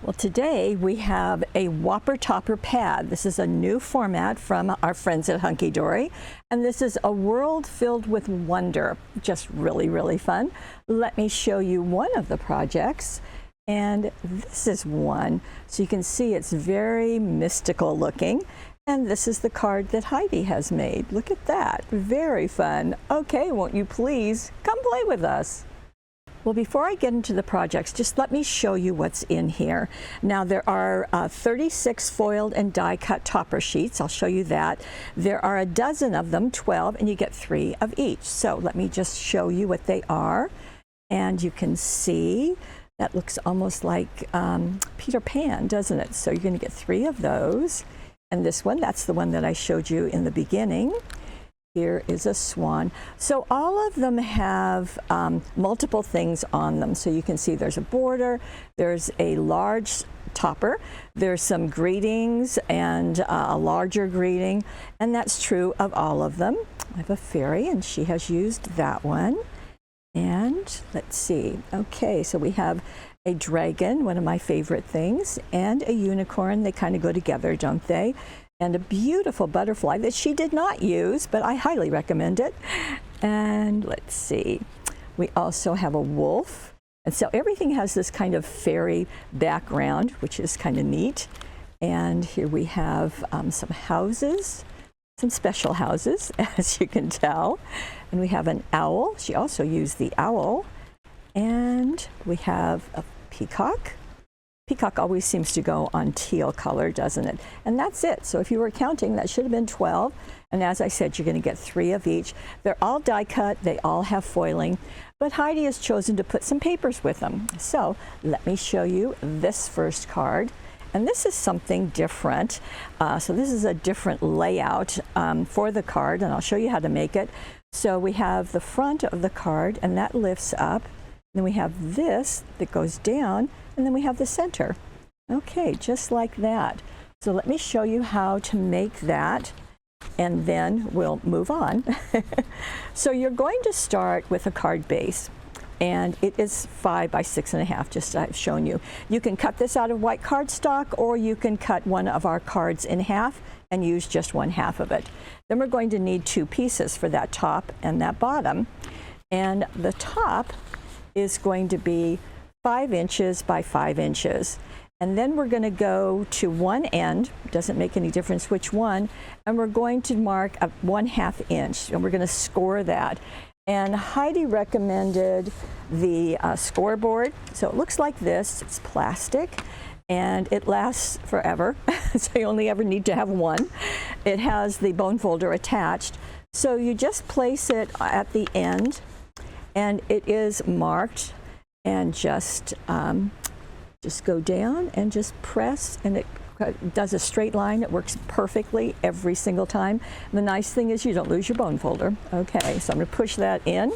Well, today we have a Whopper Topper pad. This is a new format from our friends at Hunkdory, and this is a world filled with wonder. Just really, really fun. Let me show you one of the projects, and this is one. So you can see it's very mystical looking, and this is the card that Heidi has made. Look at that. Very fun. Okay, won't you please come play with us? Well, before I get into the projects, just let me show you what's in here. Now, there are 36 foiled and die-cut topper sheets. I'll show you that. There are a dozen of them, 12, and you get 3 of each. So let me just show you what they are. And you can see that looks almost like Peter Pan, doesn't it? So you're going to get 3 of those. And this one, that's the one that I showed you in the beginning. Here is a swan. So all of them have multiple things on them. So you can see there's a border, there's a large topper, there's some greetings and a larger greeting, and that's true of all of them. I have a fairy and she has used that one. And let's see, okay, so we have a dragon, one of my favorite things, and a unicorn. They kind of go together, don't they? And a beautiful butterfly that she did not use, but I highly recommend it. And let's see, we also have a wolf. And so everything has this kind of fairy background, which is kind of neat. And here we have some houses, some special houses, as you can tell. And we have an owl. She also used the owl. And we have a peacock. Peacock always seems to go on teal color, doesn't it? And that's it. So if you were counting, that should have been 12. And as I said, you're going to get 3 of each. They're all die cut. They all have foiling. But Heidi has chosen to put some papers with them. So let me show you this first card. And this is something different. So this is a different layout for the card, and I'll show you how to make it. So we have the front of the card, and that lifts up. Then we have this that goes down, and then we have the center. Okay, just like that. So let me show you how to make that, and then we'll move on. So you're going to start with a card base, and it is 5 by 6.5, just as I've shown you. You can cut this out of white cardstock, or you can cut one of our cards in half and use just 1/2 of it. Then we're going to need 2 pieces for that top and that bottom. And the top is going to be 5 inches by 5 inches. And then we're going to go to one end, doesn't make any difference which one, and we're going to mark a 1/2 inch, and we're going to score that. And Heidi recommended the scoreboard. So it looks like this. It's plastic, and it lasts forever, so you only ever need to have one. It has the bone folder attached. So you just place it at the end, and it is marked, and just go down and just press, and it does a straight line. It works perfectly every single time. And the nice thing is you don't lose your bone folder. Okay, so I'm going to push that in,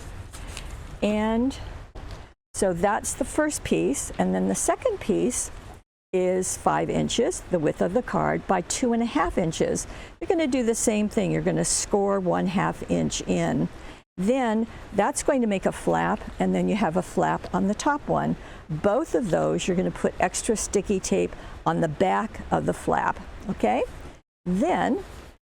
and so that's the first piece. And then the second piece is 5 inches, the width of the card, by 2.5 inches. You're going to do the same thing. You're going to score 1/2 inch in. Then that's going to make a flap, and then you have a flap on the top one. Both of those, you're going to put extra sticky tape on the back of the flap, okay? Then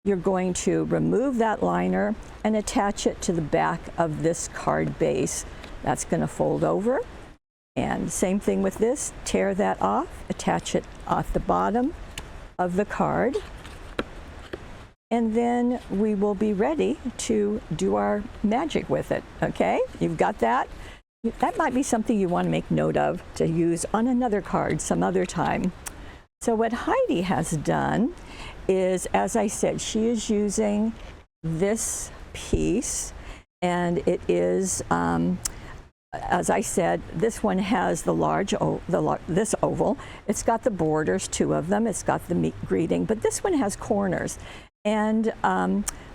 you're going to remove that liner and attach it to the back of this card base. That's going to fold over. And same thing with this, tear that off, attach it off the bottom of the card. And then we will be ready to do our magic with it, okay? You've got that? That might be something you want to make note of to use on another card some other time. So what Heidi has done is, as I said, she is using this piece, and it is, as I said, this one has the this oval. It's got the borders, 2 of them. It's got the greeting, but this one has corners. And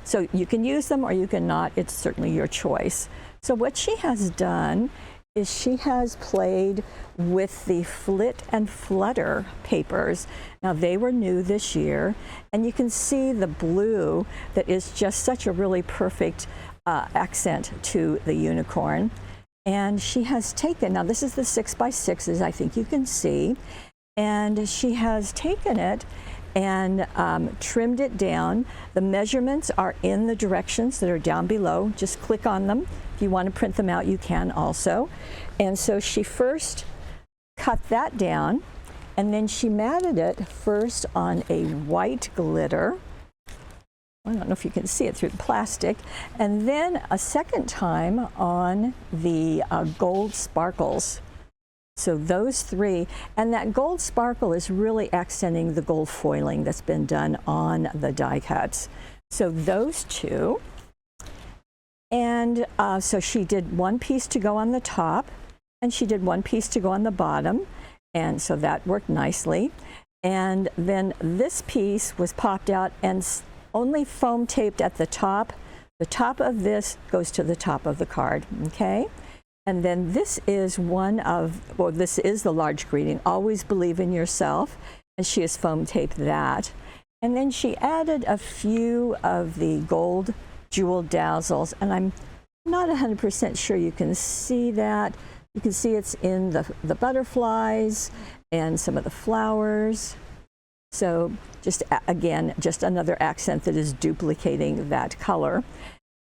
so you can use them or you can not. It's certainly your choice. So what she has done is she has played with the Flit and Flutter papers. Now, they were new this year, and you can see the blue that is just such a really perfect accent to the unicorn. And she has taken, now this is the 6 by 6s, I think you can see, And she has taken it and trimmed it down. The measurements are in the directions that are down below. Just click on them. If you want to print them out, you can also. And so she first cut that down, and then she matted it first on a white glitter. I don't know if you can see it through the plastic. And then a second time on the gold sparkles. So those three, and that gold sparkle is really accenting the gold foiling that's been done on the die cuts. So those two. And so she did one piece to go on the top, and she did one piece to go on the bottom. And so that worked nicely. And then this piece was popped out and only foam taped at the top. The top of this goes to the top of the card, okay? And then this is this is the large greeting, always believe in yourself. And she has foam taped that. And then she added a few of the gold jewel dazzles. And I'm not 100% sure you can see that. You can see it's in the butterflies and some of the flowers. So just again, just another accent that is duplicating that color.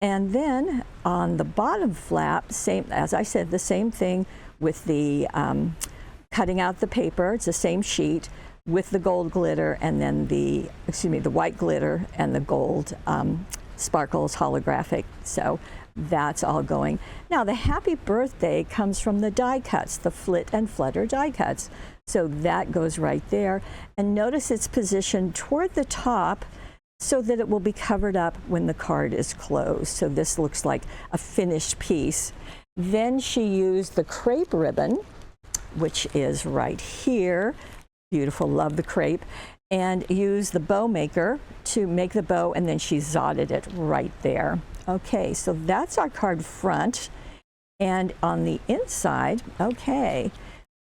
And then on the bottom flap, same, as I said, the same thing with the cutting out the paper. It's the same sheet with the gold glitter, and then the white glitter and the gold sparkles holographic. So that's all going. Now the happy birthday comes from the die cuts, the flit and flutter die cuts. So that goes right there. And notice it's positioned toward the top so that it will be covered up when the card is closed. So this looks like a finished piece. Then she used the crepe ribbon, which is right here. Beautiful, love the crepe. And used the bow maker to make the bow, and then she zotted it right there. Okay, so that's our card front. And on the inside, okay,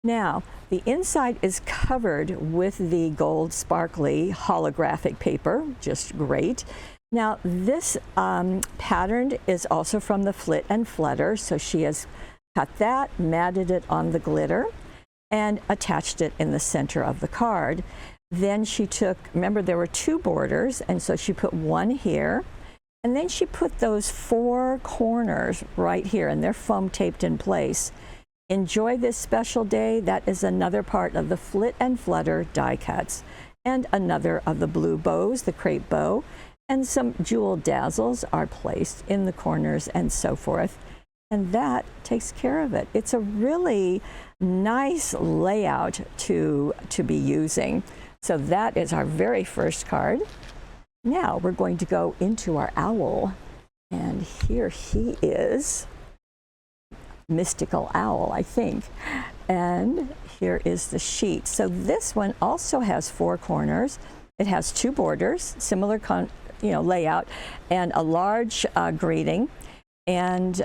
now the inside is covered with the gold sparkly holographic paper, just great. Now this pattern is also from the Flit and Flutter, so she has cut that, matted it on the glitter, and attached it in the center of the card. Then she took, remember there were two borders, and so she put one here, and then she put those four corners right here, and they're foam taped in place. Enjoy this special day. That is another part of the Flit and Flutter die cuts, and another of the blue bows, the crepe bow, and some jewel dazzles are placed in the corners and so forth. And that takes care of it. It's a really nice layout to be using. So that is our very first card. Now we're going to go into our owl, and here he is. Mystical owl, I think. And here is the sheet. So this one also has four corners. It has two borders, similar layout, and a large greeting. And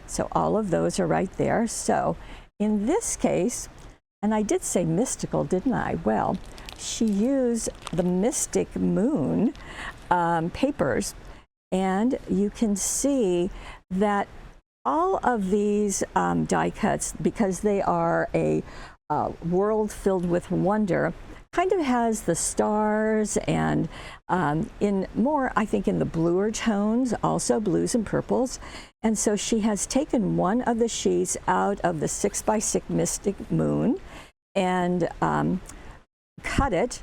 so all of those are right there. So in this case, and I did say mystical, didn't I? Well, she used the Mystic Moon papers, and you can see that all of these die cuts, because they are a world filled with wonder, kind of has the stars and in more, I think, in the bluer tones, also blues and purples. And so she has taken one of the sheets out of the 6x6 Mystic Moon and cut it,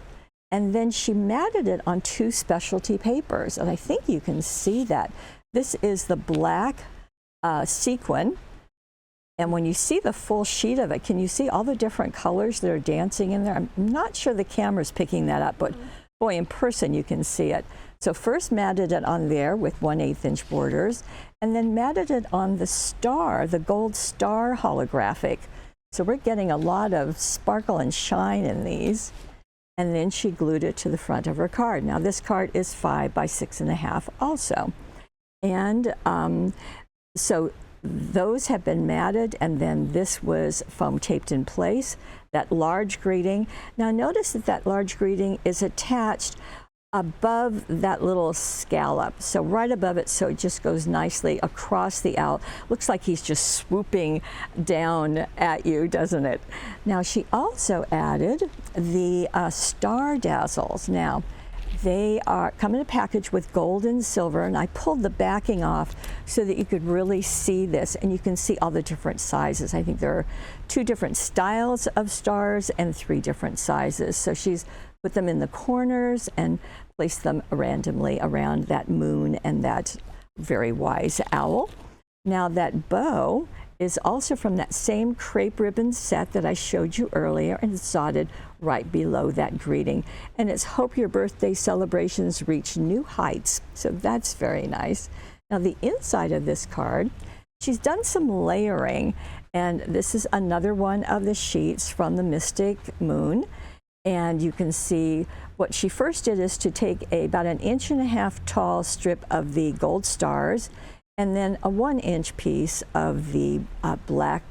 and then she matted it on two specialty papers. And I think you can see that. This is the black sequin, and when you see the full sheet of it, can you see all the different colors that are dancing in there? I'm not sure the camera's picking that up, but boy, in person you can see it. So first matted it on there with 1/8 inch borders, and then matted it on the star, the gold star holographic. So we're getting a lot of sparkle and shine in these. And then she glued it to the front of her card. Now this card is 5 by 6.5 also. And so those have been matted, and then this was foam taped in place, that large greeting. Now notice that that large greeting is attached above that little scallop, so right above it, so it just goes nicely across the owl. Looks like he's just swooping down at you, doesn't it? Now she also added the star dazzles. Now they come in a package with gold and silver, and I pulled the backing off so that you could really see this, and you can see all the different sizes. I think there are 2 different styles of stars and 3 different sizes. So she's put them in the corners and placed them randomly around that moon and that very wise owl. Now that bow is also from that same crepe ribbon set that I showed you earlier, and it's dotted right below that greeting. And it's hope your birthday celebrations reach new heights. So that's very nice. Now the inside of this card, she's done some layering, and this is another one of the sheets from the Mystic Moon. And you can see what she first did is to take about an 1.5 inch tall strip of the gold stars, and then a 1 inch piece of the black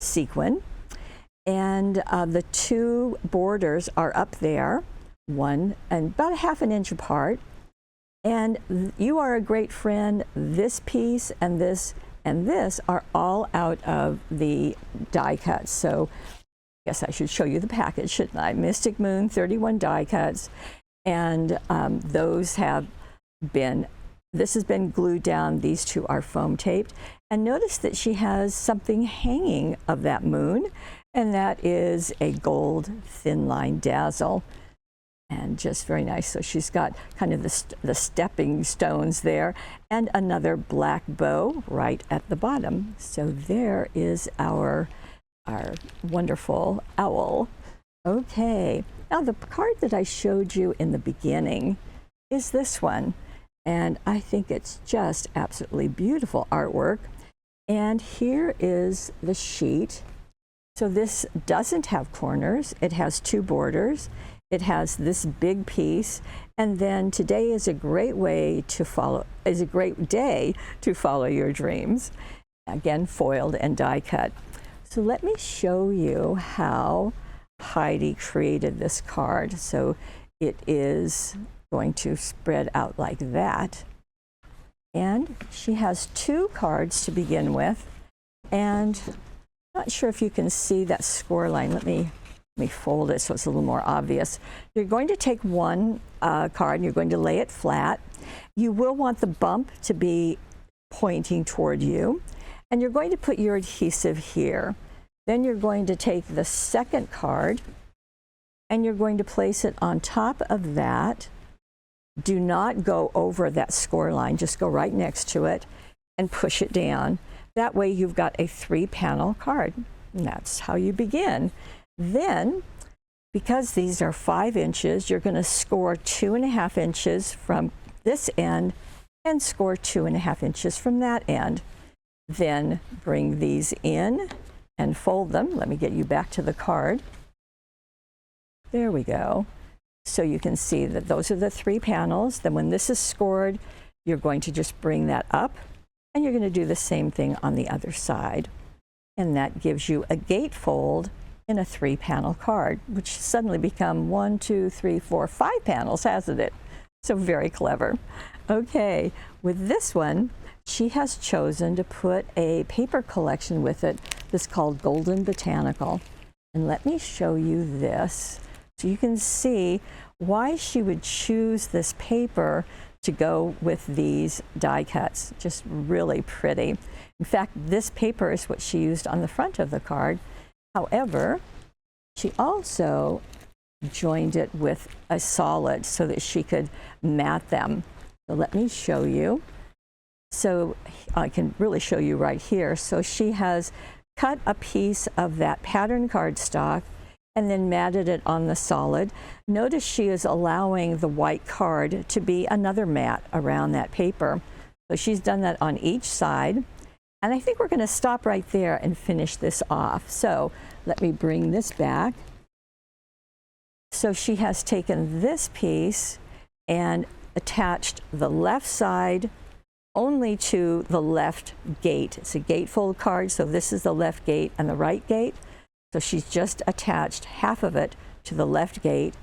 sequin. And the 2 borders are up there, one and about a 1/2 inch apart. And you are a great friend. This piece and this are all out of the die cuts. So I guess I should show you the package, shouldn't I? Mystic Moon, 31 die cuts, and those have been, this has been glued down. These 2 are foam taped. And notice that she has something hanging of that moon, and that is a gold thin line dazzle. And just very nice. So she's got kind of the stepping stones there, and another black bow right at the bottom. So there is our wonderful owl. Okay, now the card that I showed you in the beginning is this one, and I think it's just absolutely beautiful artwork. And here is the sheet. So this doesn't have corners. It has 2 borders. It has this big piece, and then today is a great day to follow your dreams. Again, foiled and die cut. So let me show you how Heidi created this card. So it is going to spread out like that. And she has 2 cards to begin with. And I'm not sure if you can see that score line. Let me fold it so it's a little more obvious. You're going to take one card and you're going to lay it flat. You will want the bump to be pointing toward you. And you're going to put your adhesive here. Then you're going to take the second card and you're going to place it on top of that. Do not go over that score line, just go right next to it and push it down. That way you've got a 3-panel card. And that's how you begin. Then, because these are 5 inches, you're going to score 2.5 inches from this end and score 2.5 inches from that end. Then bring these in and fold them. Let me get you back to the card. There we go. So you can see that those are the 3 panels. Then when this is scored, you're going to just bring that up and you're going to do the same thing on the other side. And that gives you a gatefold in a 3-panel card, which suddenly become 1, 2, 3, 4, 5 panels, hasn't it? So very clever. Okay, with this one, she has chosen to put a paper collection with it that's called Golden Botanical. And let me show you this so you can see why she would choose this paper to go with these die cuts. Just really pretty. In fact, this paper is what she used on the front of the card. However, she also joined it with a solid so that she could mat them. So let me show you. So I can really show you right here. So she has cut a piece of that pattern cardstock and then matted it on the solid. Notice she is allowing the white card to be another mat around that paper. So she's done that on each side. And I think we're going to stop right there and finish this off. So let me bring this back. So she has taken this piece and attached the left side only to the left gate. It's a gatefold card, so this is the left gate and the right gate. So she's just attached half of it to the left gate.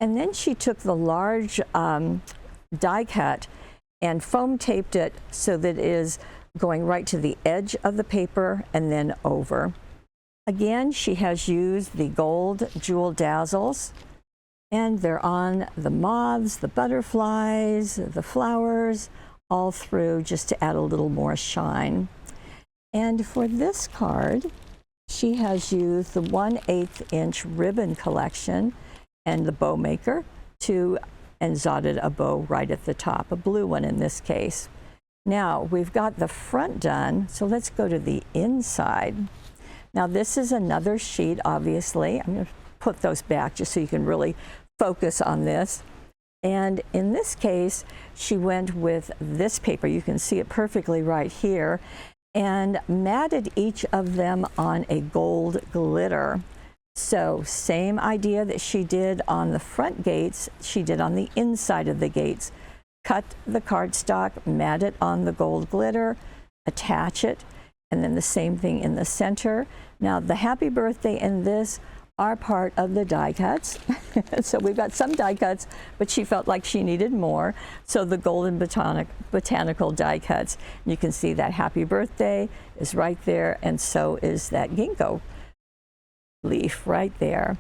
And then she took the large die cut and foam taped it so that it is going right to the edge of the paper and then over. Again, she has used the gold jewel dazzles, and they're on the moths, the butterflies, the flowers, all through, just to add a little more shine. And for this card, she has used the 1/8 inch ribbon collection and the bow maker and knotted a bow right at the top, a blue one in this case. Now we've got the front done, so let's go to the inside. Now this is another sheet, obviously. I'm going to put those back just so you can really focus on this. And in this case, she went with this paper. You can see it perfectly right here, and matted each of them on a gold glitter. So same idea that she did on the front gates, she did on the inside of the gates. Cut the cardstock, mat it on the gold glitter, attach it, and then the same thing in the center. Now the happy birthday and this are part of the die cuts. So we've got some die cuts, but she felt like she needed more. So the golden botanical die cuts. You can see that happy birthday is right there, and so is that ginkgo leaf right there.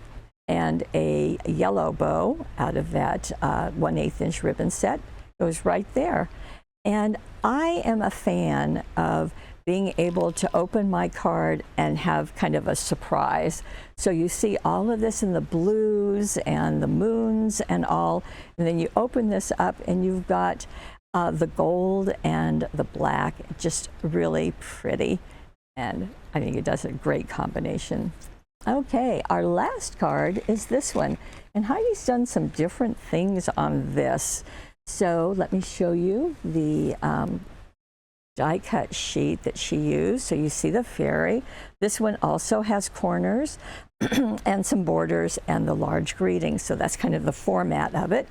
And a yellow bow out of that 1/8 inch ribbon set goes right there. And I am a fan of being able to open my card and have kind of a surprise. So you see all of this in the blues and the moons and all, and then you open this up and you've got the gold and the black, just really pretty. And I think it does a great combination. Okay, our last card is this one, and Heidi's done some different things on this. So let me show you the die cut sheet that she used. So you see the fairy. This one also has corners and some borders and the large greeting. So that's kind of the format of it.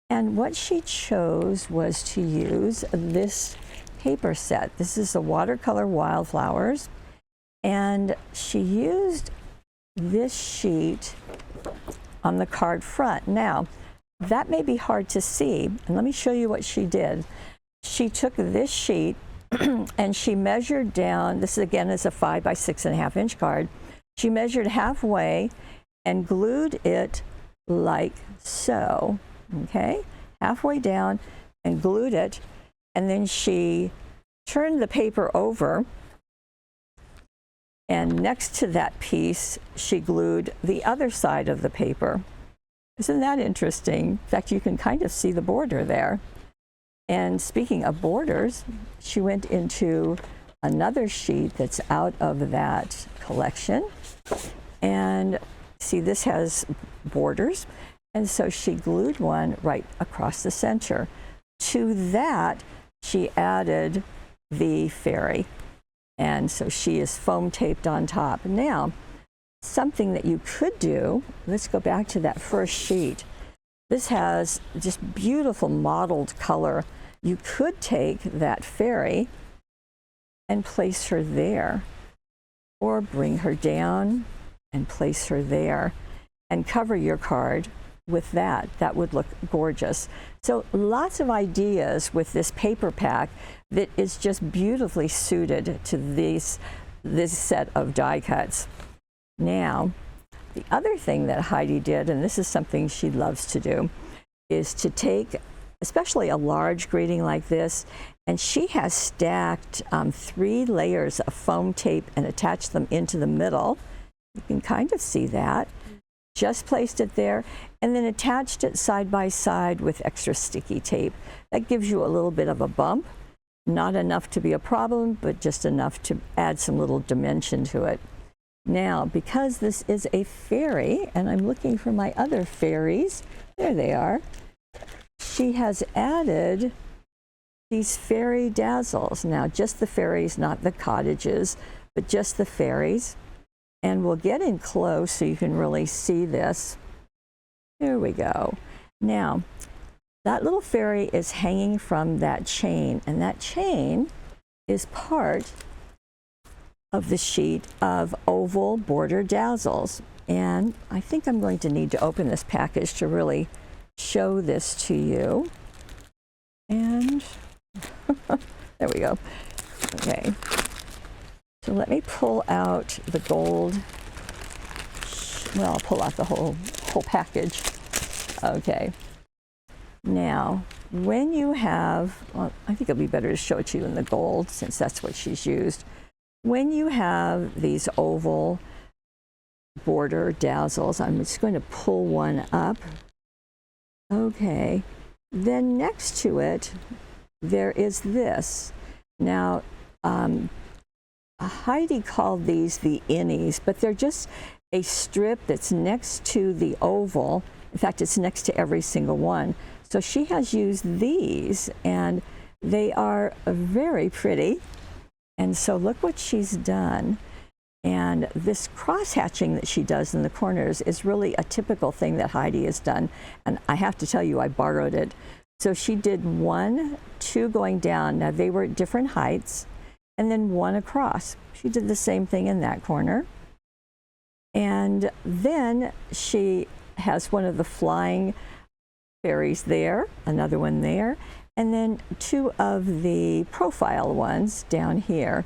And what she chose was to use this paper set. This is the watercolor wildflowers. And she used this sheet on the card front. Now, that may be hard to see. And let me show you what she did. She took this sheet and she measured down, this again is a 5 by 6.5 inch card. She measured halfway and glued it like so, okay? Halfway down and glued it. And then she turned the paper over, and next to that piece, she glued the other side of the paper. Isn't that interesting? In fact, you can kind of see the border there. And speaking of borders, she went into another sheet that's out of that collection. And see, this has borders. And so she glued one right across the center. To that, she added the fairy. And so she is foam taped on top. Now, something that you could do, let's go back to that first sheet. This has just beautiful mottled color. You could take that fairy and place her there, or bring her down and place her there, and cover your card with that. That would look gorgeous. So lots of ideas with this paper pack that is just beautifully suited to this set of die cuts. Now, the other thing that Heidi did, and this is something she loves to do, is to take especially a large greeting like this, and she has stacked 3 layers of foam tape and attached them into the middle. You can kind of see that. Just placed it there and then attached it side by side with extra sticky tape. That gives you a little bit of a bump. Not enough to be a problem, but just enough to add some little dimension to it. Now, because this is a fairy, and I'm looking for my other fairies, there they are, she has added these fairy dazzles. Now, just the fairies, not the cottages, but just the fairies. And we'll get in close so you can really see this. There we go. Now, that little fairy is hanging from that chain, and that chain is part of the sheet of oval border dazzles. And I think I'm going to need to open this package to really show this to you. And there we go. Okay. So let me pull out the gold. Well, I'll pull out the whole package. Okay. Now, when you have, well, I think it'll be better to show it to you in the gold since that's what she's used. When you have these oval border dazzles, I'm just going to pull one up. Okay. Then next to it, there is this. Now, Heidi called these the innies, but they're just a strip that's next to the oval. In fact, it's next to every single one. So she has used these, and they are very pretty. And so look what she's done. And this cross-hatching that she does in the corners is really a typical thing that Heidi has done. And I have to tell you, I borrowed it. So she did 1, 2 going down. Now they were at different heights, and then 1 across. She did the same thing in that corner. And then she has one of the flying fairies there, another one there, and then 2 of the profile ones down here,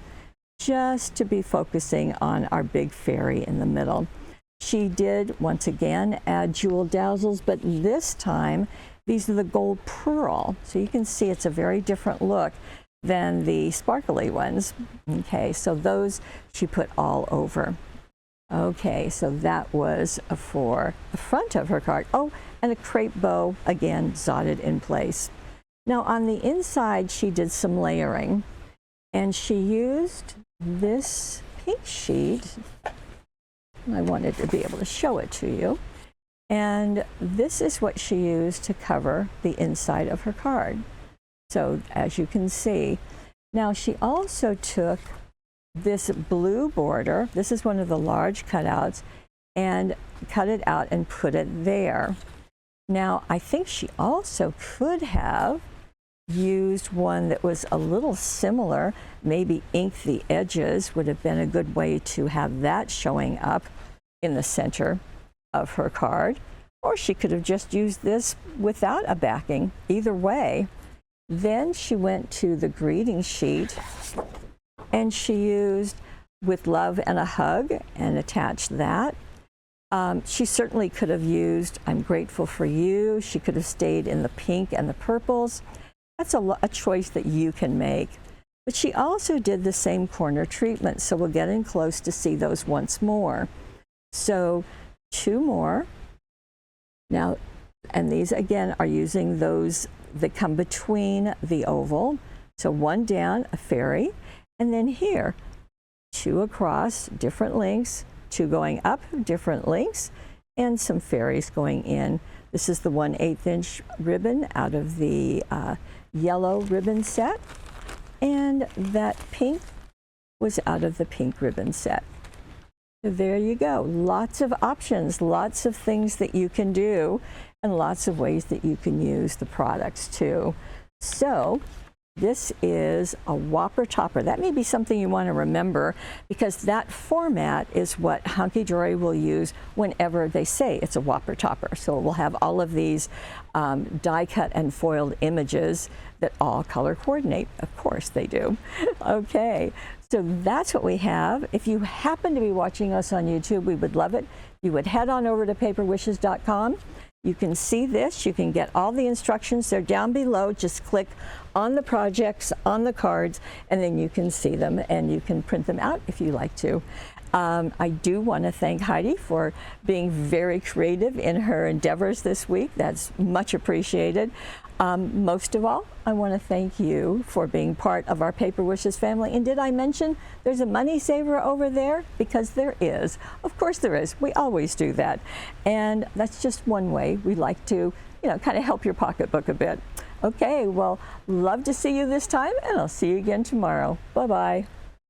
just to be focusing on our big fairy in the middle. She did, once again, add jewel dazzles, but this time, these are the gold pearl. So you can see it's a very different look than the sparkly ones. Okay, so those she put all over. Okay, so that was for the front of her card. Oh, and a crepe bow, again, dotted in place. Now on the inside, she did some layering, and she used this pink sheet. I wanted to be able to show it to you. And this is what she used to cover the inside of her card. So as you can see, now she also took this blue border. This is one of the large cutouts, and cut it out and put it there. Now I think she also could have used one that was a little similar, maybe ink the edges would have been a good way to have that showing up in the center of her card, or she could have just used this without a backing. Either way. Then she went to the greeting sheet, and she used with love and a hug and attached that. She certainly could have used I'm grateful for you. She could have stayed in the pink and the purples. That's a choice that you can make. But she also did the same corner treatment, so we'll get in close to see those once more. So 2 more. Now, and these again are using those that come between the oval. So 1 down, a fairy, and then here, 2 across, different lengths, 2 going up, different lengths, and some fairies going in. This is the 1/8 inch ribbon out of the yellow ribbon set, and that pink was out of the pink ribbon set. So there you go. Lots of options, lots of things that you can do, and lots of ways that you can use the products too. So this is a Whopper Topper. That may be something you want to remember, because that format is what Hunkdory will use whenever they say it's a Whopper Topper. So we'll have all of these die cut and foiled images that all color coordinate. Of course they do. Okay, so that's what we have. If you happen to be watching us on YouTube, we would love it. You would head on over to paperwishes.com. You can see this. You can get all the instructions. They're down below. Just click on the projects, on the cards, and then you can see them, and you can print them out if you like to. I do want to thank Heidi for being very creative in her endeavors this week. That's much appreciated. Most of all, I want to thank you for being part of our Paper Wishes family. And did I mention there's a money saver over there? Because there is. Of course there is. We always do that. And that's just one way we like to, kind of help your pocketbook a bit. Okay, well, love to see you this time, and I'll see you again tomorrow. Bye-bye.